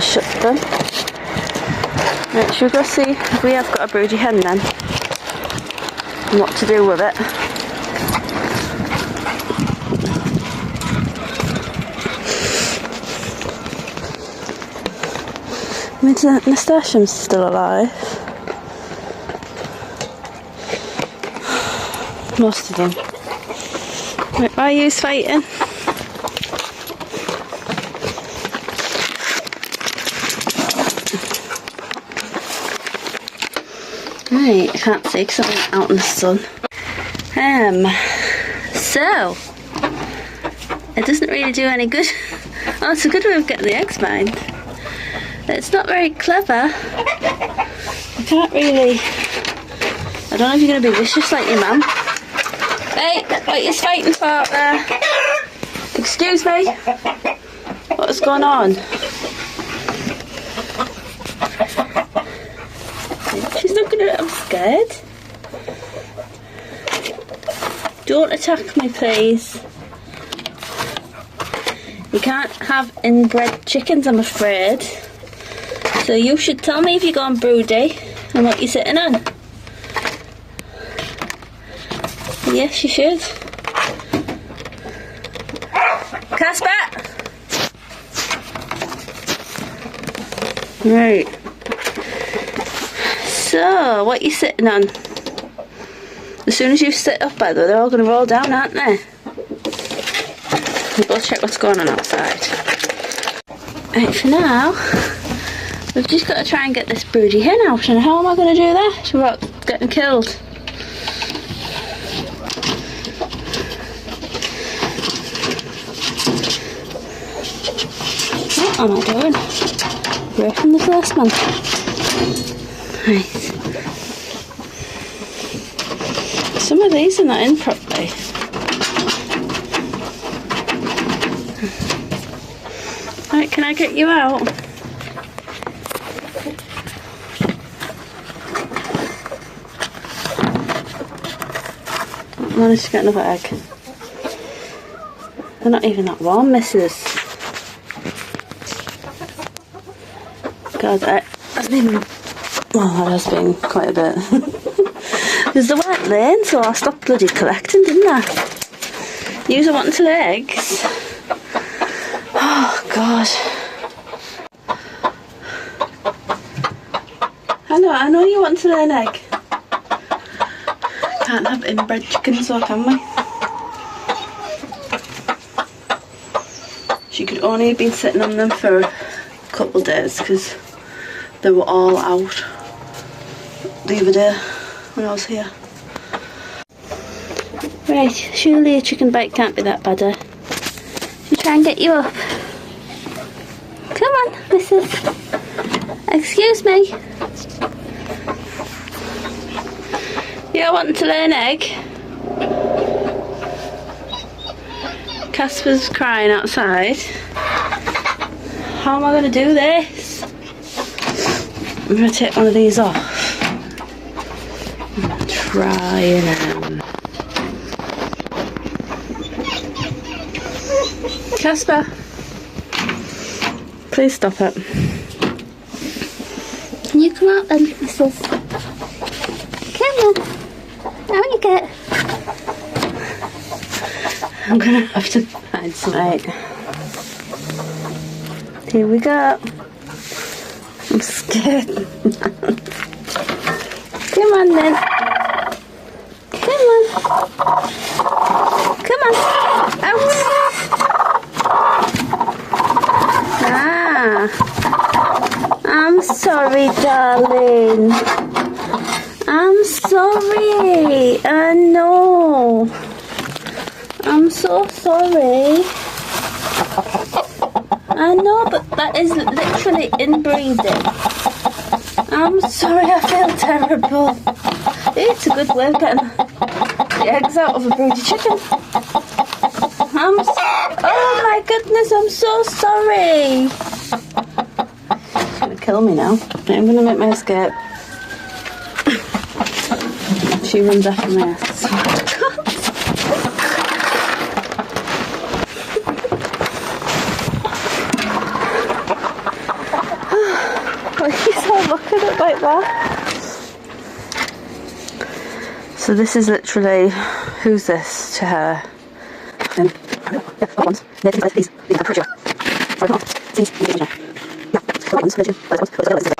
shut then. Right, should we go see if we have got a broody hen then? And what to do with it? I mean, the nasturtium's still alive. Most of them. Right, why are you fighting? Right, I can't see because I'm out in the sun. So it doesn't really do any good. Oh, it's a good way of getting the eggs mined. It's not very clever. I can't really. I don't know if you're going to be vicious like your mum. Hey, what are you fighting for there? Excuse me? What's going on? She's looking at it, I'm scared. Don't attack me, please. You can't have inbred chickens, I'm afraid. So you should tell me if you're going broody and what you're sitting on. Yes, you should. Casper! Right. So, what are you sitting on? As soon as you sit up, by the way, they're all going to roll down, aren't they? We'll go check what's going on outside. Right, for now, we've just got to try and get this broody hen out. And how am I going to do that without getting killed? What am I doing? Breaking the first one. Right. Some of these are not in properly. Right, can I get you out? I managed to get another egg. They're not even that warm, missus. God, that hasn't even. Well, that has been quite a bit. Because they weren't laying, so I stopped bloody collecting, didn't I? Yous are wanting to lay eggs. Oh, God. I know you want to lay an egg. Can't have inbred chickens, so can we? She could only have been sitting on them for a couple of days because they were all out the other day when I was here. Right, surely a chicken bite can't be that bad. She'll try and get you up. Come on, missus. Excuse me. You're wanting to lay an egg? Casper's crying outside. How am I going to do this? I'm going to take one of these off. I'm trying them. Casper, please stop it. Can you come out then, missus? Come on. Out you get. I'm going to have to find some egg. Here we go. I'm scared. Come on then. Come on. Come on. Out. Ah. I'm sorry, darling. I'm sorry. I know. I'm so sorry. I know, but that is literally inbreeding. I'm sorry, I feel terrible. It's a good way of getting the eggs out of a broody chicken. Oh my goodness, I'm so sorry. She's going to kill me now. I'm going to make my escape. She runs after my ass. like that. So this is literally, who's this to her? I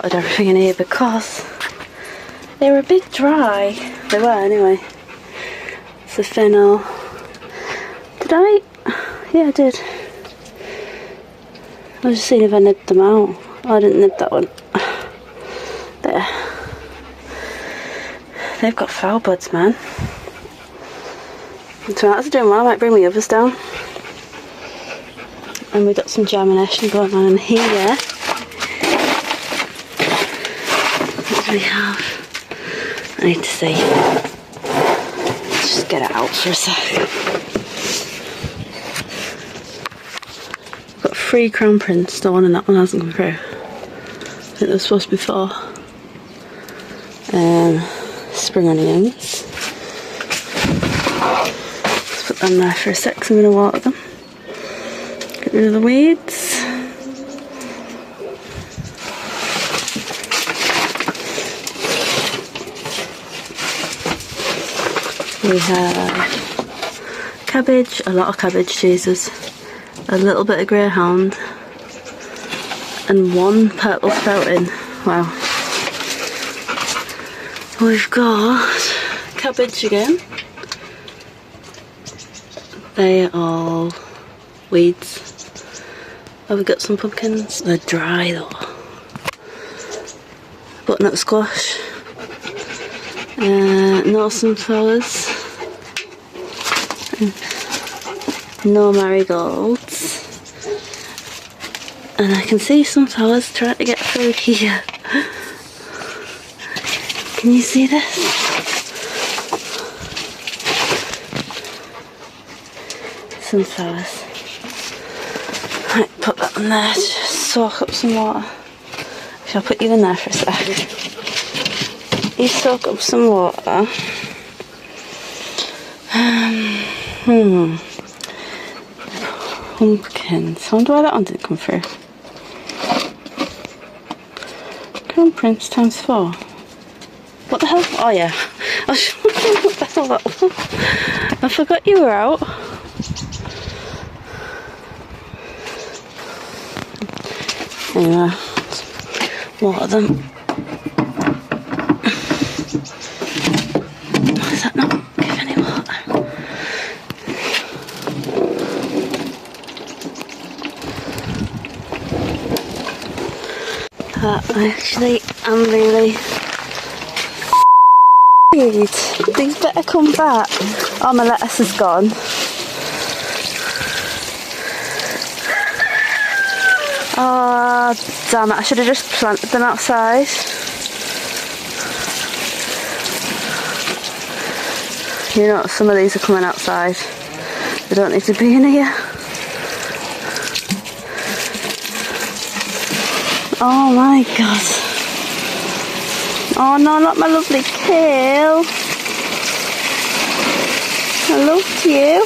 don't think in here because they were a bit dry. They were anyway. It's the fennel. Did I? Yeah, I did. I was just seeing if I nipped them out. Oh, I didn't nip that one. There. They've got foul buds, man. The tomatoes are doing well. I might bring the others down. And we've got some germination going on in here. What do we have? I need to see. Let's just get it out for a sec. I've got 3 crown prints. The one and that one hasn't come through. I think they're supposed to be 4. Spring onions. Let's put them there for a sec, so I'm going to water them. Get rid of the weeds. We have cabbage, a lot of cabbage, Jesus, a little bit of greyhound, and 1 purple sprouting. Wow. We've got cabbage again. They are all weeds. Oh, we've got some pumpkins. They're dry though. Butternut squash. No sunflowers. No marigolds. And I can see sunflowers trying to get through here. Can you see this? Sunflowers. Right, put that in there to just soak up some water. Shall I put you in there for a sec? You soak up some water. Pumpkins. I wonder why that one didn't come through. Crown Prince times 4. What the hell? Oh yeah. I was wondering what the hell that was. I forgot you were out. Anyway, water them. Does that not give any water? I actually am really these better come back. Oh, my lettuce is gone. Oh, damn it. I should have just planted them outside. You know, some of these are coming outside. They don't need to be in here. Oh my god. Oh no, not my lovely kale. I loved you.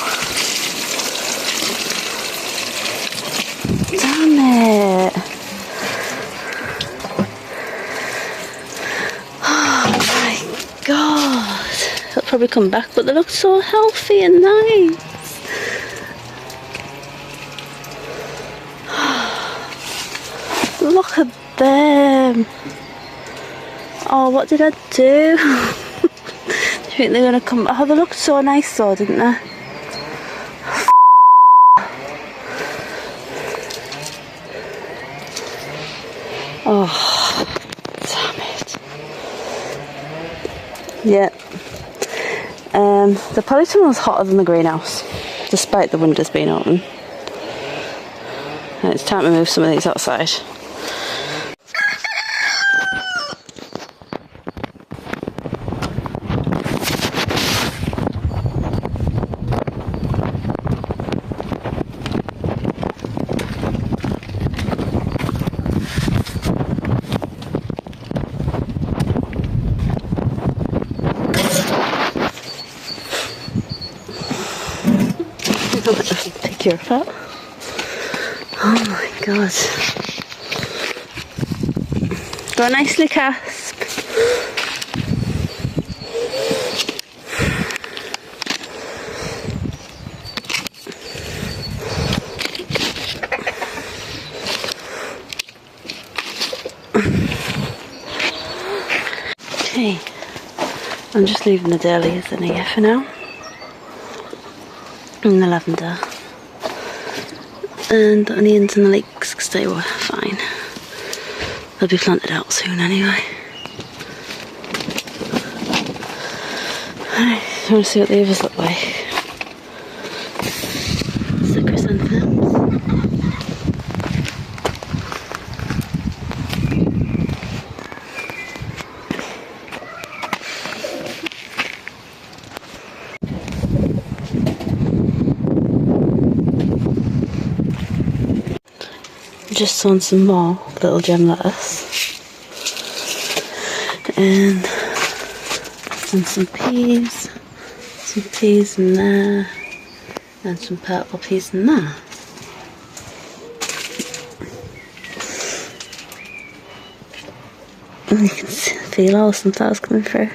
Damn it. Oh my god. They'll probably come back, but they look so healthy and nice. Look at them. Oh, what did I do? Do you think they're gonna come? Oh, they looked so nice though, didn't they? Oh, damn it. Yeah. The polytunnel is hotter than the greenhouse, despite the windows being open. And it's time to move some of these outside. Pick your foot. Oh my god. Go nicely, Casp. Okay, I'm just leaving the dahlias in here for now, and the lavender, and the onions and the leeks because they were fine. They'll be planted out soon anyway. Right, I want to see what the others look like. It's the chrysanthemums. Just sown some more little gem lettuce, and some peas in there, and some purple peas in there. And you can feel all the sunflowers coming through.